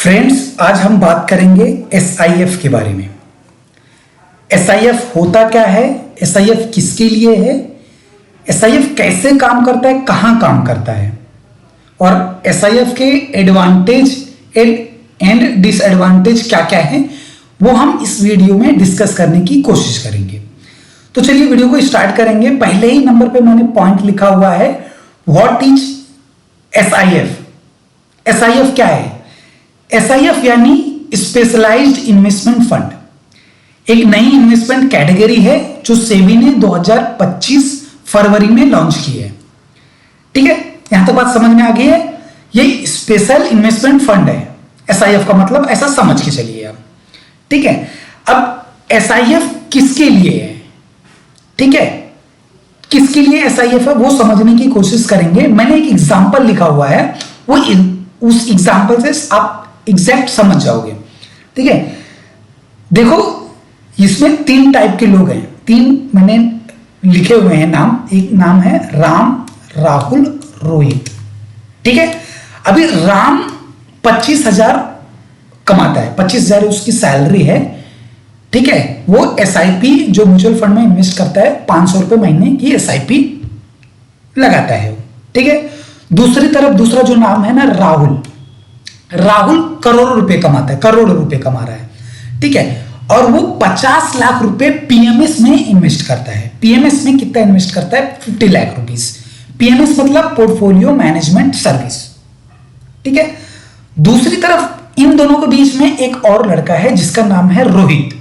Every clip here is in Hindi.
फ्रेंड्स, आज हम बात करेंगे एसआईएफ के बारे में। एसआईएफ होता क्या है, एसआईएफ किसके लिए है, एसआईएफ कैसे काम करता है, कहां काम करता है और एसआईएफ के एडवांटेज एंड डिसएडवांटेज क्या क्या है, वो हम इस वीडियो में डिस्कस करने की कोशिश करेंगे। तो चलिए वीडियो को स्टार्ट करेंगे। पहले ही नंबर पे मैंने पॉइंट लिखा हुआ है, व्हाट इज एसआईएफ। एसआईएफ क्या है? एसआईएफ यानी स्पेशलाइज्ड इन्वेस्टमेंट फंड, एक नई इन्वेस्टमेंट कैटेगरी है जो सेबी ने 2025 फरवरी में लॉन्च की है। ठीक है, यहां तक बात समझ में आ गई है। ये स्पेशल इन्वेस्टमेंट फंड है, एसआईएफ का मतलब ऐसा समझ के चलिए आप। ठीक है, अब एसआईएफ किसके लिए है, ठीक है, किसके लिए एसआईएफ है वो समझने की कोशिश करेंगे। मैंने एक एग्जांपल लिखा हुआ है, वो उस एग्जांपल से आप एग्जैक्ट समझ जाओगे। ठीक है, देखो इसमें 3 टाइप के लोग हैं, 3 मैंने लिखे हुए हैं नाम। एक नाम है राम, राहुल, रोहित। ठीक है, अभी राम 25,000 कमाता है, 25,000 उसकी सैलरी है। ठीक है, वो एसआईपी जो म्यूचुअल फंड में इन्वेस्ट करता है, 500 रुपए महीने की एसआईपी लगाता है। ठीक है, दूसरी तरफ दूसरा जो नाम है ना राहुल, राहुल करोड़ों रुपए कमाता है, करोड़ों रुपए कमा रहा है। ठीक है, और वो 50 लाख रुपए पीएमएस में इन्वेस्ट करता है। पीएमएस में कितना इन्वेस्ट करता है? 50 लाख रुपीस। पीएमएस मतलब पोर्टफोलियो मैनेजमेंट सर्विस। ठीक है, दूसरी तरफ इन दोनों के बीच में एक और लड़का है जिसका नाम है रोहित।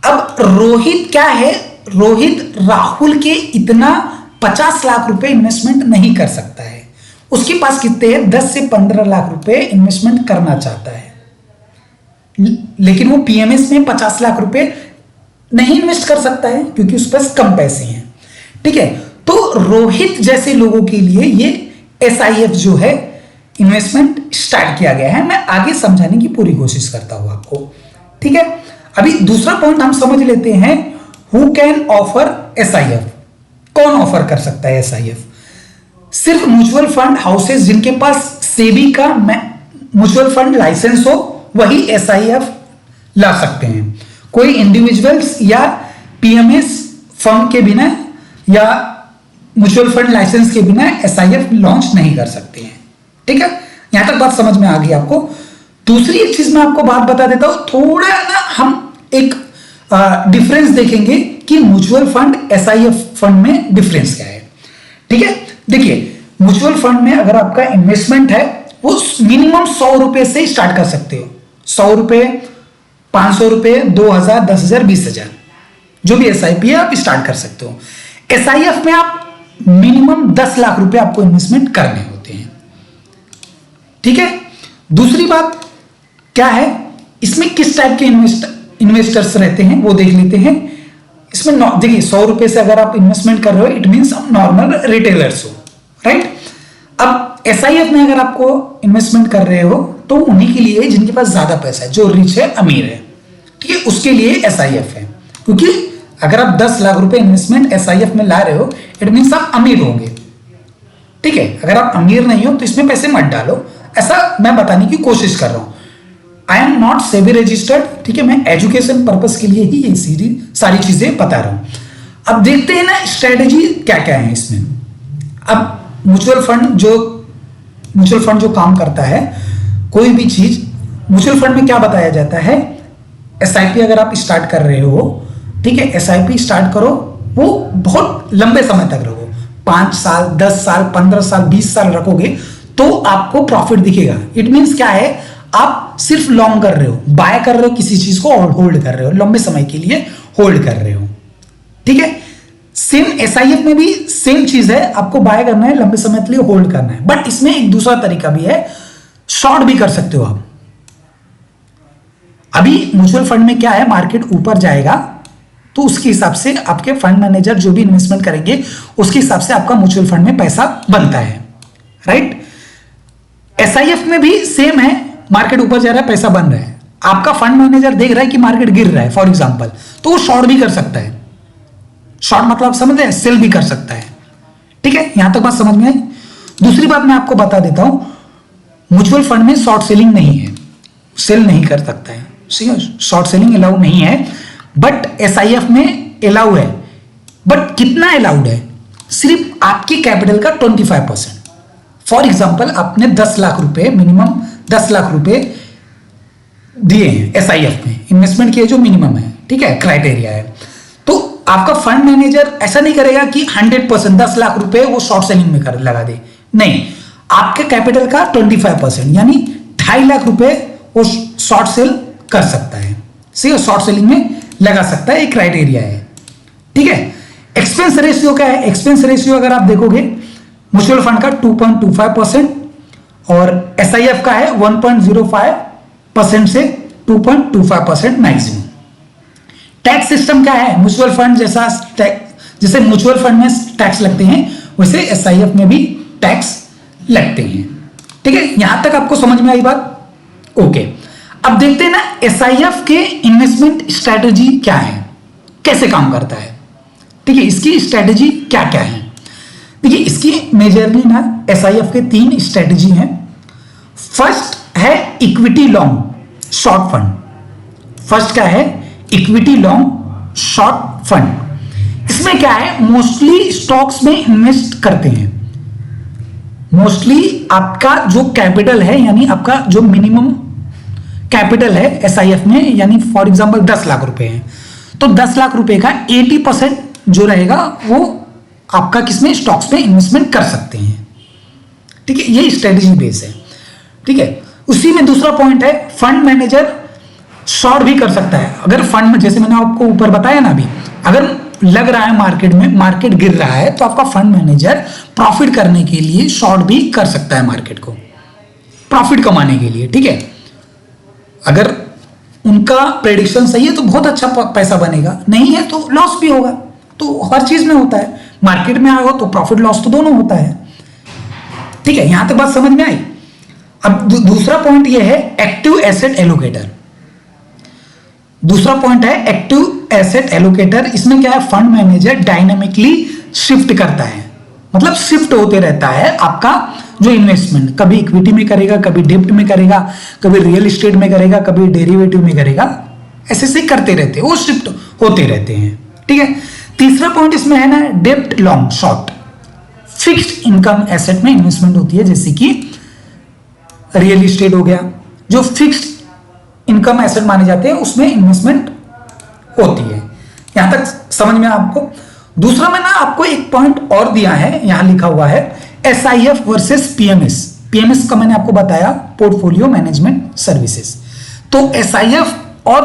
अब रोहित क्या है? रोहित राहुल के इतना 50 लाख रुपए इन्वेस्टमेंट नहीं कर सकता है। उसके पास कितने हैं? 10 से 15 लाख रुपए इन्वेस्टमेंट करना चाहता है, लेकिन वो पीएमएस में 50 लाख रुपए नहीं इन्वेस्ट कर सकता है क्योंकि उस पास कम पैसे हैं। ठीक है, तो रोहित जैसे लोगों के लिए ये एसआईएफ जो है इन्वेस्टमेंट स्टार्ट किया गया है। मैं आगे समझाने की पूरी कोशिश करता हूं आपको। ठीक है, अभी दूसरा पॉइंट हम समझ लेते हैं, हु कैन ऑफर एसआईएफ। कौन ऑफर कर सकता है एसआईएफ? सिर्फ म्यूचुअल फंड हाउसेस जिनके पास सेबी का म्यूचुअल फंड लाइसेंस हो वही एसआईएफ ला सकते हैं। कोई इंडिविजुअल्स या पीएमएस फर्म के बिना या म्यूचुअल फंड लाइसेंस के बिना एसआईएफ लॉन्च नहीं कर सकते हैं। ठीक है, यहां तक बात समझ में आ गई आपको। दूसरी एक चीज मैं आपको बात बता देता हूं, थोड़ा ना हम एक डिफरेंस देखेंगे कि म्यूचुअल फंड एसआईएफ फंड में डिफरेंस क्या है। ठीक है, देखिए म्यूचुअल फंड में अगर आपका इन्वेस्टमेंट है वो मिनिमम 100 रुपए से स्टार्ट कर सकते हो। 100 रुपए, 500 रुपए, 2,000, 10,000, 20,000 जो भी एसआईपी है आप स्टार्ट कर सकते हो। एसआईएफ में आप मिनिमम 10 लाख रुपए आपको इन्वेस्टमेंट करने होते हैं। ठीक है, दूसरी बात क्या है, इसमें किस टाइप के इन्वेस्टर्स रहते हैं वो देख लेते हैं। इसमें देखिए 100 रुपए से अगर आप इन्वेस्टमेंट कर रहे हो, इट मींस आप नॉर्मल रिटेलर्स हो, राइट। अब एसआईएफ में अगर आपको इन्वेस्टमेंट कर रहे हो तो उन्हीं के लिए जिनके पास ज्यादा पैसा है, जो रिच है, अमीर है, ठीक है, उसके लिए एसआईएफ है। क्योंकि अगर आप 10 लाख रुपए इन्वेस्टमेंट एसआईएफ में ला रहे हो, इट मींस आप अमीर होंगे। ठीक है, अगर आप अमीर नहीं हो तो इसमें पैसे मत डालो, ऐसा मैं बताने की कोशिश कर रहा हूं। I am not SEBI registered, ठीक है, मैं एजुकेशन पर्पस के लिए ही ये सारी चीजें बता रहा हूं। अब देखते हैं ना स्ट्रेटेजी क्या क्या है इसमें। अब म्यूचुअल फंड जो काम करता है, कोई भी चीज म्यूचुअल फंड में क्या बताया जाता है, एसआईपी अगर आप स्टार्ट कर रहे हो, ठीक है, एसआईपी स्टार्ट करो, वो बहुत लंबे समय तक रखो, 5 साल, 10 साल, 15 साल, 20 साल रखोगे तो आपको प्रॉफिट दिखेगा। इट मींस क्या है, आप सिर्फ लॉन्ग कर रहे हो, बाय कर रहे हो, किसी चीज को होल्ड कर रहे हो, लंबे समय के लिए होल्ड कर रहे हो। ठीक है, सेम एसआईएफ में भी सेम चीज है, आपको बाय करना है, लंबे समय के लिए होल्ड करना है। बट इसमें एक दूसरा तरीका भी है, शॉर्ट भी कर सकते हो आप। अभी म्यूचुअल फंड में क्या है, मार्केट ऊपर जाएगा तो उसके हिसाब से आपके फंड मैनेजर जो भी इन्वेस्टमेंट करेंगे उसके हिसाब से आपका म्यूचुअल फंड में पैसा बनता है, राइट। एसआईएफ में भी सेम है, मार्केट ऊपर जा रहा है, पैसा बन रहा है, आपका फंड मैनेजर देख रहा है कि मार्केट गिर रहा है फॉर एग्जांपल, तो वो शॉर्ट भी कर सकता है। शॉर्ट मतलब आप समझ रहे हैं, सेल भी कर सकता है। ठीक है, यहां तक बात समझ में आई। दूसरी बात मैं आपको बता देता हूं, म्यूचुअल फंड में शॉर्ट सेलिंग नहीं है। सेल नहीं कर सकता है, शॉर्ट सेलिंग अलाउ नहीं है। बट एसआईएफ में अलाउ है, बट कितना अलाउड है? सिर्फ आपकी कैपिटल का 25%। फॉर एग्जाम्पल आपने 10 लाख रुपए, मिनिमम 10 लाख रुपए दिए हैं एसआईएफ में, इन्वेस्टमेंट की जो मिनिमम है, ठीक है, क्राइटेरिया है। तो आपका फंड मैनेजर ऐसा नहीं करेगा कि 100% 10 लाख रुपए वो शॉर्ट सेलिंग में कर लगा दे, नहीं, आपके कैपिटल का 25% यानी 2.5 लाख रुपए वो शॉर्ट सेल कर सकता है, सही, शॉर्ट सेलिंग में लगा सकता है, एक क्राइटेरिया है, ठीक है। एक्सपेंस रेशियो क्या है? एक्सपेंस रेशियो अगर आप देखोगे म्यूचुअल फंड का 2.25% और एसआईएफ का है 1.05% से 2.25% मैक्सिमम। टैक्स सिस्टम क्या है? म्यूचुअल फंड जैसे म्यूचुअल फंड में टैक्स लगते हैं वैसे एसआईएफ में भी टैक्स लगते हैं, ठीक है। यहां तक आपको समझ में आई बात? ओके। अब देखते हैं ना एसआईएफ के इन्वेस्टमेंट स्ट्रेटजी क्या है, कैसे काम करता है, ठीक है, इसकी स्ट्रेटजी क्या क्या है। देखिए इसकी मेजरली ना एसआईएफ के 3 स्ट्रेटजी हैं। फर्स्ट है equity long short fund. First क्या है? Equity long short fund. इसमें क्या है? मोस्टली स्टॉक्स में इन्वेस्ट करते हैं। मोस्टली आपका जो कैपिटल है यानी आपका जो मिनिमम कैपिटल है एसआईएफ में, यानी फॉर एग्जांपल 10 लाख रुपए है, तो 10 लाख रुपए का 80% जो रहेगा वो आपका किसमें? स्टॉक्स में इन्वेस्टमेंट कर सकते हैं, ठीक है, ये स्ट्रेटेजी बेस है, ठीक है। उसी में दूसरा पॉइंट है फंड मैनेजर शॉर्ट भी कर सकता है। अगर फंड में, जैसे मैंने आपको ऊपर बताया ना अभी, अगर लग रहा है मार्केट में, मार्केट गिर रहा है, तो आपका फंड मैनेजर प्रॉफिट करने के लिए शॉर्ट भी कर सकता है मार्केट को, प्रॉफिट कमाने के लिए, ठीक है। अगर उनका प्रेडिक्शन सही है तो बहुत अच्छा पैसा बनेगा, नहीं है तो लॉस भी होगा, तो हर चीज में होता है, मार्केट में आया हो तो प्रॉफिट लॉस तो दोनों होता है, ठीक है। यहां तक बात समझ में आई। अब दूसरा पॉइंट ये है एक्टिव एसेट एलोकेटर। दूसरा पॉइंट है एक्टिव एसेट एलोकेटर। इसमें क्या है? फंड मैनेजर डायनामिकली शिफ्ट करता है, मतलब शिफ्ट होते रहता है आपका जो इन्वेस्टमेंट, कभी इक्विटी में करेगा, कभी डेब्ट में करेगा, कभी रियल एस्टेट में करेगा, कभी डेरिवेटिव में करेगा, ऐसे से करते रहते हैं, वो शिफ्ट होते रहते हैं, ठीक है। तीसरा पॉइंट इसमें है ना डेब्ट long short. Fixed income asset में इन्वेस्टमेंट होती है, जैसे कि रियल एस्टेट हो गया, जो फिक्स्ड इनकम एसेट माने जाते हैं उसमें इन्वेस्टमेंट होती है। यहां तक समझ में आपको? दूसरा मैंने आपको एक पॉइंट और दिया है, यहां लिखा हुआ है एसआईएफ वर्सेस पीएमएस। पीएमएस का मैंने आपको बताया पोर्टफोलियो मैनेजमेंट सर्विसेज। तो एसआईएफ और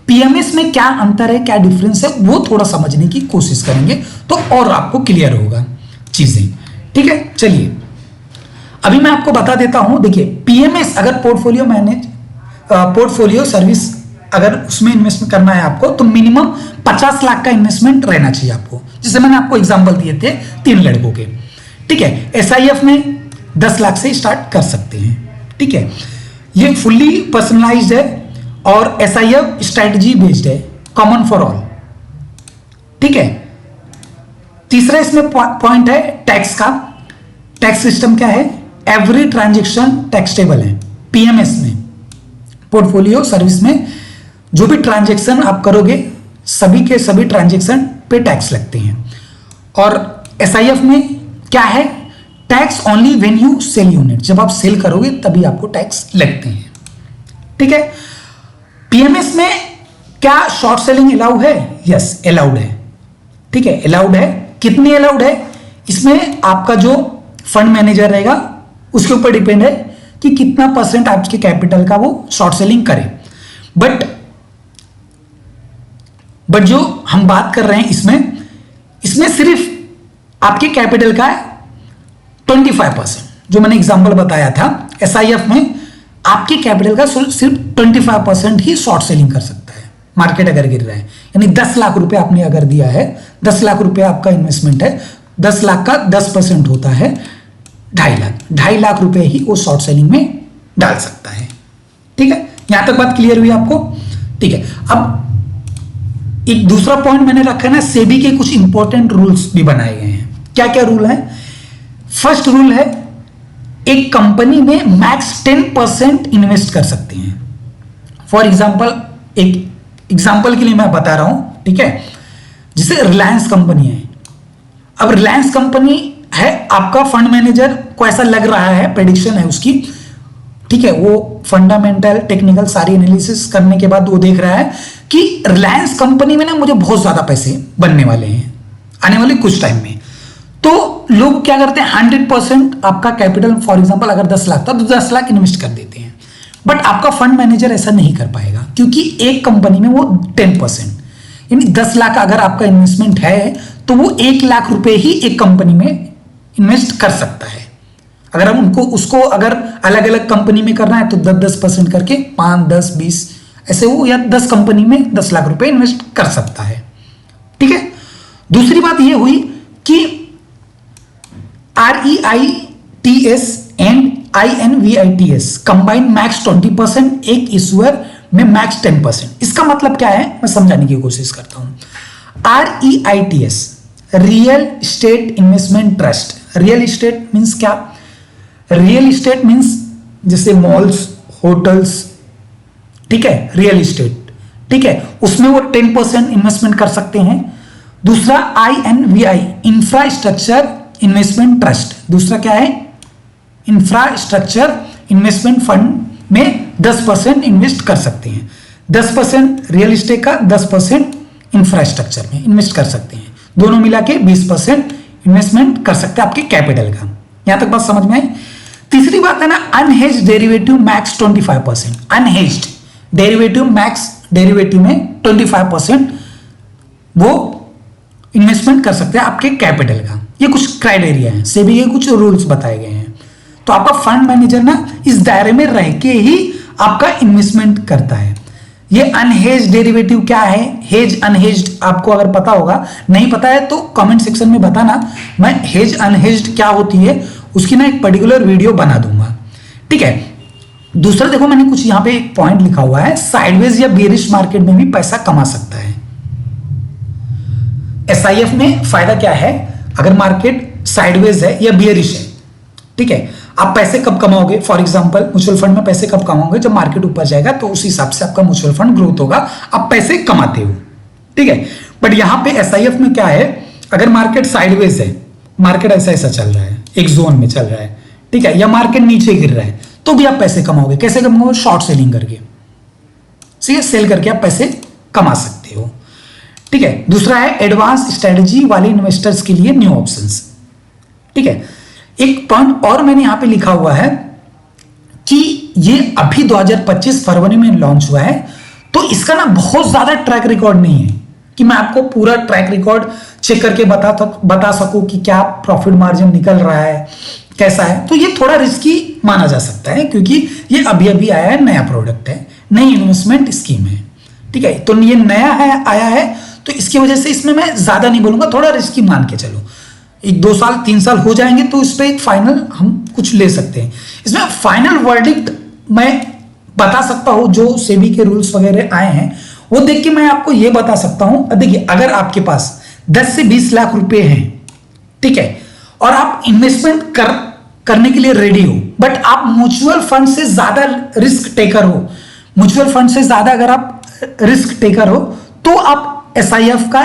पीएमएस में क्या अंतर है, क्या डिफरेंस है, वो थोड़ा समझने की कोशिश करेंगे तो और आपको क्लियर होगा चीजें, ठीक है। चलिए अभी मैं आपको बता देता हूं। देखिए पीएमएस अगर पोर्टफोलियो सर्विस अगर उसमें इन्वेस्टमेंट करना है आपको, तो मिनिमम 50 लाख का इन्वेस्टमेंट रहना चाहिए आपको, जैसे मैंने आपको एग्जांपल दिए थे 3 लड़कों के, ठीक है। एसआईएफ में 10 लाख से स्टार्ट कर सकते हैं, ठीक है। ये फुल्ली पर्सनलाइज्ड है और एसआईएफ स्ट्रेटजी बेस्ड है, कॉमन फॉर ऑल, ठीक है। तीसरा इसमें पॉइंट है टैक्स का। टैक्स सिस्टम क्या है? एवरी ट्रांजेक्शन टैक्सेबल है पीएमएस में। पोर्टफोलियो सर्विस में जो भी ट्रांजैक्शन आप करोगे, सभी के सभी ट्रांजैक्शन पे टैक्स लगते हैं। और एसआईएफ में क्या है? Tax only when you sell unit, जब आप सेल करोगे तभी आपको टैक्स लगते हैं, ठीक है। पीएमएस में क्या शॉर्ट सेलिंग अलाउ है? यस अलाउड है, ठीक है, अलाउड है। कितनी अलाउड है? इसमें आपका जो फंड मैनेजर रहेगा उसके ऊपर डिपेंड है कि कितना % आपके कैपिटल का वो शॉर्ट सेलिंग करे। बट जो हम बात कर रहे हैं इसमें सिर्फ आपके कैपिटल का 25%, जो मैंने एग्जांपल बताया था। एसआईएफ में आपके कैपिटल का सिर्फ 25% ही शॉर्ट सेलिंग कर सकता है, मार्केट अगर गिर रहा है। यानी 10 लाख रुपए आपने अगर दिया है, 10 लाख रुपए आपका इन्वेस्टमेंट है, 10 लाख का 10% होता है 2.5 लाख। 2.5 लाख रुपए ही वो शॉर्ट सेलिंग में डाल सकता है, ठीक है। यहां तक बात क्लियर हुई आपको? ठीक है। अब एक दूसरा पॉइंट मैंने रखा है ना, सेबी के कुछ इंपॉर्टेंट रूल्स भी बनाए गए हैं। क्या क्या रूल है? फर्स्ट रूल है एक कंपनी में मैक्स 10% इन्वेस्ट कर सकते हैं, फॉर एग्जाम्पल, एक एग्जाम्पल के लिए मैं बता रहा हूं, ठीक है, जैसे रिलायंस कंपनी है। अब रिलायंस कंपनी है, आपका फंड मैनेजर को ऐसा लग रहा है, प्रेडिक्शन है उसकी, ठीक है, वो फंडामेंटल टेक्निकल सारी एनालिसिस करने के बाद वो देख रहा है कि रिलायंस कंपनी में ना मुझे बहुत ज्यादा पैसे बनने वाले हैं आने वाले कुछ टाइम में। तो लोग क्या करते हैं, 100% आपका कैपिटल, फॉर एग्जांपल अगर 10 लाख था तो 10 लाख इन्वेस्ट कर देते हैं। बट आपका फंड मैनेजर ऐसा नहीं कर पाएगा, क्योंकि एक कंपनी में वो 10%, यानी 10 लाख अगर आपका इन्वेस्टमेंट है तो वो 1 लाख रुपए ही एक कंपनी में इन्वेस्ट कर सकता है। अगर हम उसको अगर अलग अलग कंपनी में करना है तो 10% करके 5, 10, 20 ऐसे वो, या 10 कंपनी में 10 लाख रुपए इन्वेस्ट कर सकता है, ठीक है। दूसरी बात ये हुई कि REITs and INVITs combine max 20%, एक इश्यूअर में मैक्स 10%। इसका मतलब क्या है, मैं समझाने की कोशिश करता हूं। REITs, real estate investment trust. Real estate means क्या, रियल इस्टेट मीन्स जैसे मॉल्स, होटल्स, ठीक है, रियल इस्टेट, ठीक है, उसमें वो 10% इन्वेस्टमेंट कर सकते हैं। दूसरा INVI, इंफ्रास्ट्रक्चर इन्वेस्टमेंट ट्रस्ट। दूसरा क्या है, इंफ्रास्ट्रक्चर इन्वेस्टमेंट फंड में 10% इन्वेस्ट कर सकते हैं। 10% रियल इस्टेट का, 10% इंफ्रास्ट्रक्चर में इन्वेस्ट कर सकते हैं। दोनों मिला के 20% इन्वेस्टमेंट कर सकते हैं आपके कैपिटल का। यहां तक बात समझ में आई। तीसरी बात है ना, unhedged derivative max 25%। Unhedged derivative max, derivative में 25% वो इन्वेस्टमेंट कर सकते हैं आपके कैपिटल का। ये कुछ क्राइटेरिया है, सेबी के कुछ रूल्स बताए गए हैं। तो आपका फंड मैनेजर ना इस दायरे में रह के ही आपका इन्वेस्टमेंट करता है। ये अनहेज्ड डेरिवेटिव क्या है, हेज अनहेज्ड आपको अगर पता होगा, नहीं पता है तो कमेंट सेक्शन में बताना, मैं हेज अनहेज्ड क्या होती है उसकी ना एक पर्टिकुलर वीडियो बना दूंगा, ठीक है। दूसरा देखो, मैंने कुछ यहां पे एक पॉइंट लिखा हुआ है, साइडवेज या बेरिश मार्केट में भी पैसा कमा सकता है। SIF में फायदा क्या है, अगर मार्केट साइडवेज है या बियरिश है, ठीक है, आप पैसे कब कमाओगे, फॉर एग्जांपल म्यूचुअल फंड में पैसे कब कमाओगे, जब मार्केट ऊपर जाएगा तो उस हिसाब से आपका म्यूचुअल फंड ग्रोथ होगा, आप पैसे कमाते हो, ठीक है। बट यहां पे SIF में क्या है, अगर मार्केट साइडवेज है, मार्केट ऐसा ऐसा चल रहा है, एक जोन में चल रहा है, ठीक है, या मार्केट नीचे गिर रहा है, तो भी आप पैसे कमाओगे। कैसे कमाओगे, शॉर्ट सेलिंग करके, ठीक है, सेल करके आप पैसे कमा सकते हो, ठीक है। दूसरा है एडवांस स्ट्रेटजी वाले इन्वेस्टर्स के लिए न्यू ऑप्शंस, ठीक है। एक पॉइंट और मैंने यहां पे लिखा हुआ है कि ये अभी 2025 फरवरी में लॉन्च हुआ है, तो इसका ना बहुत ज्यादा ट्रैक रिकॉर्ड नहीं है कि मैं आपको पूरा ट्रैक रिकॉर्ड चेक करके बता सकूं कि क्या प्रॉफिट मार्जिन निकल रहा है, कैसा है। तो ये थोड़ा रिस्की माना जा सकता है, क्योंकि ये अभी अभी आया है, नया प्रोडक्ट है, नई इन्वेस्टमेंट स्कीम है, ठीक है। तो ये नया है, आया है, तो इसकी वजह से इसमें मैं ज्यादा नहीं बोलूंगा, थोड़ा रिस्की मान के चलो। 1-2 साल 3 साल हो जाएंगे तो इस पर एक फाइनल हम कुछ ले सकते हैं। इसमें फाइनल वर्डिक्ट मैं बता सकता हूं, जो सेबी के रूल्स वगैरह आए हैं वो देख के मैं आपको ये बता सकता हूं। देखिए, अगर आपके पास 10 से 20 लाख रुपए हैं, ठीक है, और आप इन्वेस्टमेंट करने के लिए रेडी हो, बट आप म्यूचुअल फंड से ज्यादा रिस्क टेकर हो, म्यूचुअल फंड से ज्यादा अगर आप रिस्क टेकर हो, तो आप SIF का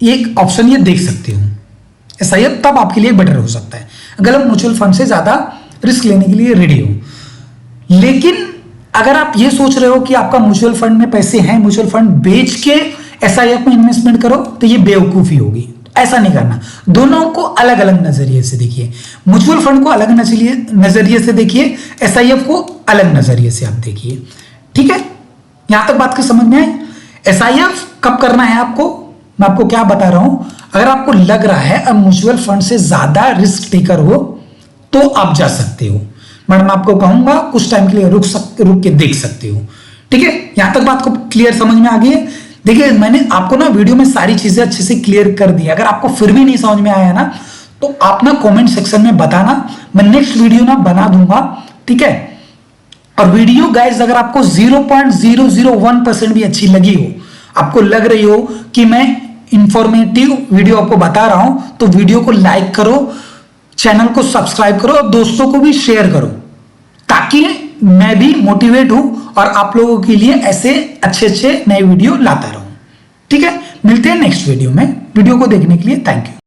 एक ऑप्शन ये देख सकते हो। SIF तब आपके लिए बेटर हो सकता है अगर आप म्यूचुअल फंड से ज्यादा रिस्क लेने के लिए रेडी हो। लेकिन अगर आप ये सोच रहे हो कि आपका म्यूचुअल फंड में पैसे हैं, म्यूचुअल फंड बेच के SIF में इन्वेस्टमेंट करो, तो ये बेवकूफी होगी। ऐसा नहीं करना, दोनों को अलग अलग नजरिए से देखिए। म्यूचुअल फंड को अलग नजरिए से देखिए, SIF को अलग नजरिए से आप देखिए, ठीक है। यहां तक बात को समझ में आई। SIF कब करना है आपको, मैं आपको क्या बता रहा हूं, अगर आपको लग रहा है अब म्यूचुअल फंड से ज्यादा रिस्क टेकर हो तो आप जा सकते हो, बट मैं आपको कहूंगा कुछ टाइम के लिए रुक के देख सकते हो, ठीक है। यहां तक बात को क्लियर समझ में आ गई है। देखिए, मैंने आपको ना वीडियो में सारी चीजें अच्छे से क्लियर कर दी। अगर आपको फिर भी नहीं समझ में आया ना, तो आप ना कमेंट सेक्शन में बताना, मैं नेक्स्ट वीडियो ना बना दूंगा, ठीक है। और वीडियो गाइस अगर आपको 0.001% भी अच्छी लगी हो, आपको लग रही हो कि मैं इंफॉर्मेटिव वीडियो आपको बता रहा हूं, तो वीडियो को लाइक करो, चैनल को सब्सक्राइब करो और दोस्तों को भी शेयर करो, ताकि मैं भी मोटिवेट हूं और आप लोगों के लिए ऐसे अच्छे अच्छे नए वीडियो लाता रहूं। ठीक है, मिलते हैं नेक्स्ट वीडियो में। वीडियो को देखने के लिए थैंक यू।